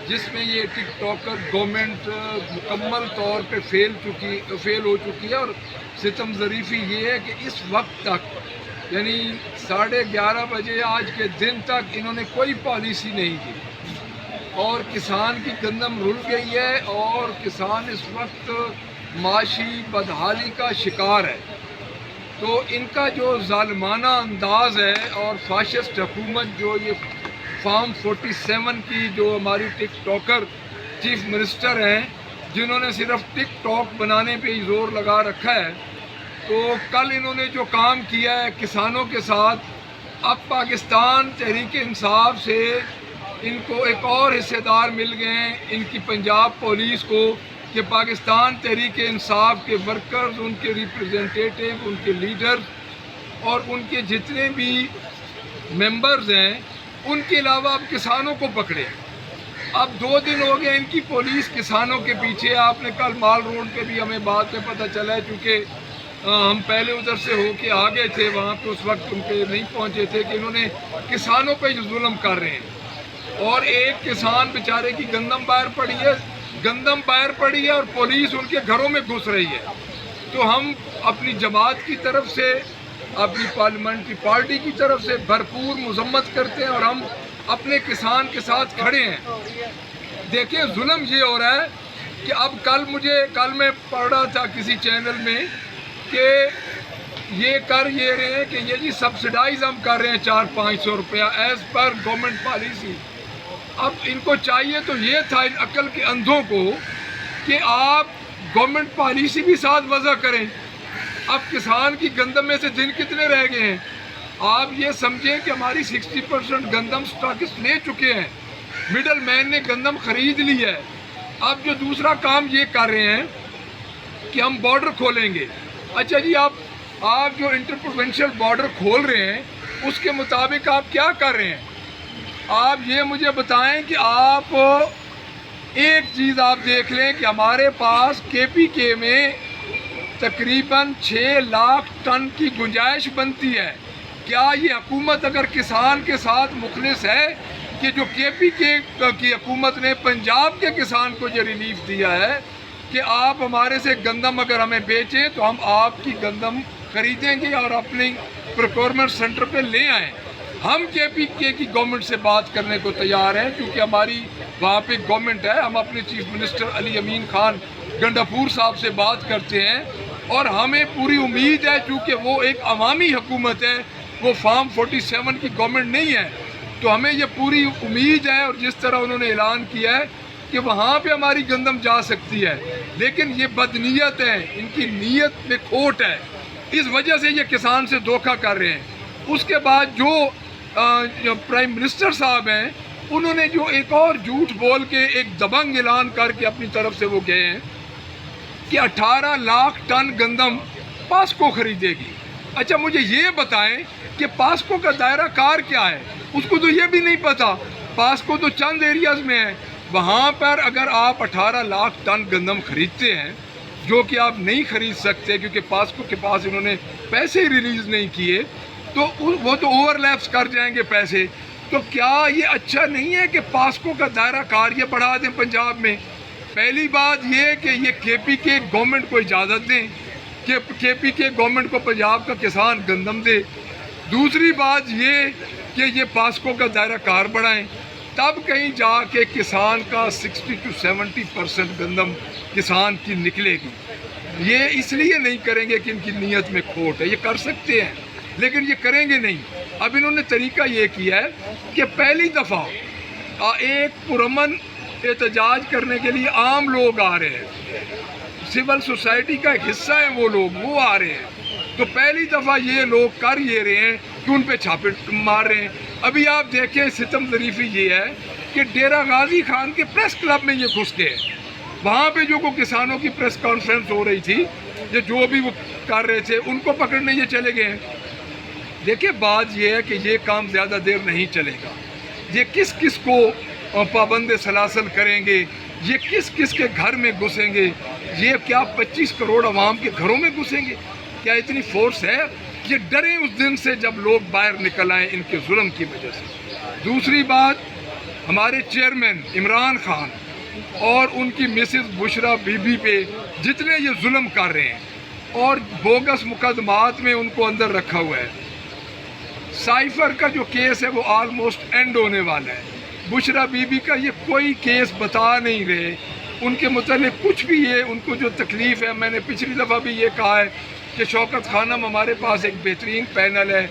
جس میں یہ ٹک ٹاکر گورنمنٹ مکمل طور پہ فیل ہو چکی ہے. اور ستم ظریفی یہ ہے کہ اس وقت تک یعنی 11:30 بجے آج کے دن تک انہوں نے کوئی پالیسی نہیں کی اور کسان کی گندم رل گئی ہے اور کسان اس وقت معاشی بدحالی کا شکار ہے. تو ان کا جو ظالمانہ انداز ہے اور فاشسٹ حکومت جو یہ فارم 47 کی جو ہماری ٹک ٹاکر چیف منسٹر ہیں جنہوں نے صرف ٹک ٹاک بنانے پہ ہی زور لگا رکھا ہے. تو کل انہوں نے جو کام کیا ہے کسانوں کے ساتھ، اب پاکستان تحریک انصاف سے ان کو ایک اور حصے دار مل گئے ہیں ان کی پنجاب پولیس کو کہ پاکستان تحریک انصاف کے ورکرز، ان کے ریپرزنٹیٹیو، ان کے لیڈرز اور ان کے جتنے بھی ممبرز ہیں ان کے علاوہ اب کسانوں کو پکڑے. اب 2 دن ہو گئے ان کی پولیس کسانوں کے پیچھے. آپ نے کل مال روڈ پہ بھی ہمیں بات پہ پتہ چلا ہے چونکہ ہم پہلے ادھر سے ہو کے آگے تھے، وہاں پہ اس وقت ان پہ نہیں پہنچے تھے کہ انہوں نے کسانوں پہ جو ظلم کر رہے ہیں. اور ایک کسان بیچارے کی گندم باہر پڑی ہے اور پولیس ان کے گھروں میں گھس رہی ہے. تو ہم اپنی جماعت کی طرف سے، اپنی پارلیمنٹری پارٹی کی طرف سے بھرپور مذمت کرتے ہیں اور ہم اپنے کسان کے ساتھ کھڑے ہیں. دیکھیں ظلم یہ ہو رہا ہے کہ اب کل میں پڑھ رہا تھا کسی چینل میں کہ یہ کر یہ رہے ہیں کہ یہ جی سبسڈائز ہم کر رہے ہیں 400-500 روپیہ ایز پر گورنمنٹ پالیسی. اب ان کو چاہیے تو یہ تھا ان عقل کے اندھوں کو کہ آپ گورنمنٹ پالیسی بھی ساتھ وضع کریں. اب کسان کی گندم میں سے دن کتنے رہ گئے ہیں؟ آپ یہ سمجھیں کہ ہماری 60% گندم سٹاکسٹ لے چکے ہیں، مڈل مین نے گندم خرید لی ہے. اب جو دوسرا کام یہ کر رہے ہیں کہ ہم بارڈر کھولیں گے. اچھا جی، آپ جو انٹر پروونشل بارڈر کھول رہے ہیں اس کے مطابق آپ کیا کر رہے ہیں؟ آپ یہ مجھے بتائیں کہ آپ ایک چیز آپ دیکھ لیں کہ ہمارے پاس KPK میں تقریباً 6 لاکھ ٹن کی گنجائش بنتی ہے. کیا یہ حکومت اگر کسان کے ساتھ مخلص ہے کہ جو KPK کی حکومت نے پنجاب کے کسان کو یہ ریلیف دیا ہے کہ آپ ہمارے سے گندم اگر ہمیں بیچیں تو ہم آپ کی گندم خریدیں گے اور اپنے پروکیورمنٹ سینٹر پہ لے آئیں. ہم KPK کی گورنمنٹ سے بات کرنے کو تیار ہیں کیونکہ ہماری وہاں پہ گورنمنٹ ہے. ہم اپنے چیف منسٹر علی امین خان گنڈاپور صاحب سے بات کرتے ہیں اور ہمیں پوری امید ہے چونکہ وہ ایک عوامی حکومت ہے، وہ فارم 47 کی گورنمنٹ نہیں ہے. تو ہمیں یہ پوری امید ہے اور جس طرح انہوں نے اعلان کیا ہے کہ وہاں پہ ہماری گندم جا سکتی ہے. لیکن یہ بدنیت ہے، ان کی نیت میں کھوٹ ہے، اس وجہ سے یہ کسان سے دھوکہ کر رہے ہیں. اس کے بعد جو پرائم منسٹر صاحب ہیں انہوں نے جو ایک اور جھوٹ بول کے ایک دبنگ اعلان کر کے اپنی طرف سے وہ گئے ہیں کہ 18 لاکھ ٹن گندم پاسکو خریدے گی. اچھا مجھے یہ بتائیں کہ پاسکو کا دائرہ کار کیا ہے؟ اس کو تو یہ بھی نہیں پتا. پاسکو تو چند ایریاز میں ہے، وہاں پر اگر آپ 18 لاکھ ٹن گندم خریدتے ہیں جو کہ آپ نہیں خرید سکتے کیونکہ پاسکو کے پاس انہوں نے پیسے ریلیز نہیں کیے تو وہ تو اوور لیپس کر جائیں گے پیسے. تو کیا یہ اچھا نہیں ہے کہ پاسکو کا دائرہ کار یہ بڑھا دیں پنجاب میں؟ پہلی بات یہ کہ یہ KPK گورنمنٹ کو اجازت دیں کہ KPK گورنمنٹ کو پنجاب کا کسان گندم دے. دوسری بات یہ کہ یہ پاسکو کا دائرہ کار بڑھائیں، تب کہیں جا کے کسان کا 60 to 70% گندم کسان کی نکلے گی. یہ اس لیے نہیں کریں گے کہ ان کی نیت میں کھوٹ ہے، یہ کر سکتے ہیں لیکن یہ کریں گے نہیں. اب انہوں نے طریقہ یہ کیا ہے کہ پہلی دفعہ ایک پرامن احتجاج کرنے کے لیے عام لوگ آ رہے ہیں، سول سوسائٹی کا ایک حصہ ہے وہ لوگ، وہ آ رہے ہیں. تو پہلی دفعہ یہ لوگ کر یہ رہے ہیں کہ ان پہ چھاپے مار رہے ہیں. ابھی آپ دیکھیں ستم ظریفی یہ ہے کہ ڈیرہ غازی خان کے پریس کلب میں یہ گھس گئے. وہاں پہ جو کسانوں کی پریس کانفرنس ہو رہی تھی، یہ جو بھی وہ کر رہے تھے ان کو پکڑنے یہ چلے گئے ہیں. دیکھیں بات یہ ہے کہ یہ کام زیادہ دیر نہیں چلے گا. یہ کس کس کو پابند سلاسل کریں گے، یہ کس کس کے گھر میں گھسیں گے؟ یہ کیا 25 کروڑ عوام کے گھروں میں گھسیں گے؟ کیا اتنی فورس ہے؟ یہ ڈریں اس دن سے جب لوگ باہر نکل آئیں ان کے ظلم کی وجہ سے. دوسری بات ہمارے چیئرمین عمران خان اور ان کی مسز بشرا بی بی پہ جتنے یہ ظلم کر رہے ہیں اور بوگس مقدمات میں ان کو اندر رکھا ہوا ہے. سائفر کا جو کیس ہے وہ آلموسٹ اینڈ ہونے والا ہے. بشرا بی بی کا یہ کوئی کیس بتا نہیں رہے. ان کے متعلق کچھ بھی یہ ان کو جو تکلیف ہے، میں نے پچھلی دفعہ بھی یہ کہا ہے کہ شوکت خانم ہمارے پاس ایک بہترین پینل ہے.